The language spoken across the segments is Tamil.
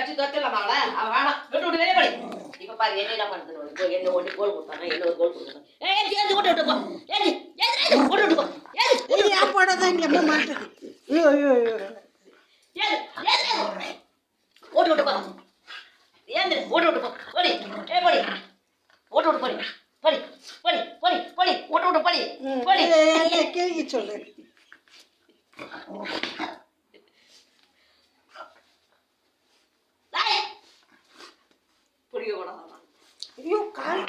அடிச்சு தோத்தலாமாங்கள அவன் வேணாம் விட்டு விட்டு வெளியே போய் இப்ப பாரு என்ன பண்ணுது என்ன ஒண்ணு கோல் கொடுத்தாங்க என்ன ஒரு கோல் கொடுத்தாங்க ஏன் ஓட்டு விட்டு போ ஏன் ஓட்டு விட்டு போ ஏன் போடாதான் இங்க மாட்டேன் ஐயோ ஓட்டு விட்டு போ ஏன் ஓட்டு விட்டு போ போடி ஏ போடி ஓட்டு விட்டு போடி போடி போடி போடி போடி ஓட்டு விட்டு போடி போடி கேள்வி சொல்லு புரிய கூடாது ஐயோ கால்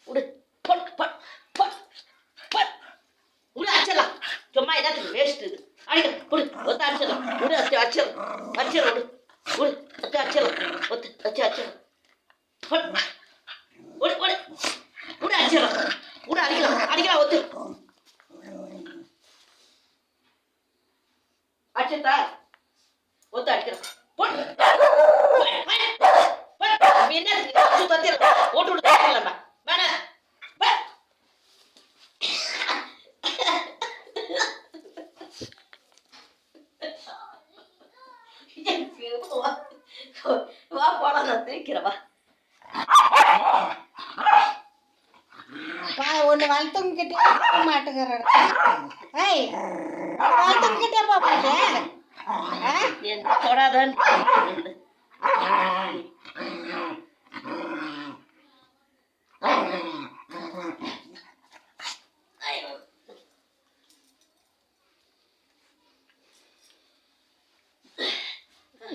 உடு பட் பட் பட் பட் உடு அச்சலாம் சும்மா என்னத்துக்கு வேஸ்ட் இது அடிக்க உடு ஒத்த அச்சலாம் உடு அச்சலாம் உடு உடு ஒத்த அச்சலாம் ஒத்த அச்சலாம் பட் உடு உடு உடு அச்சலாம் உடு அடிக்கலாம் ஒத்து அச்சத்தா ஒத்த அடிக்கலாம் போட் என்ன தத்திர ஓட்டு விட்டு தரலாமா வேணா வா போலாம் நான் தூக்கிறவா ஒன்று வளர்த்தவங்க கிட்டே மாட்டுக்கிறாரு ஏய் வளர்த்தவங்க கிட்டே போக மாட்டேன் என்ன தொடாதன்னு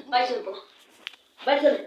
பாய் சொல்லு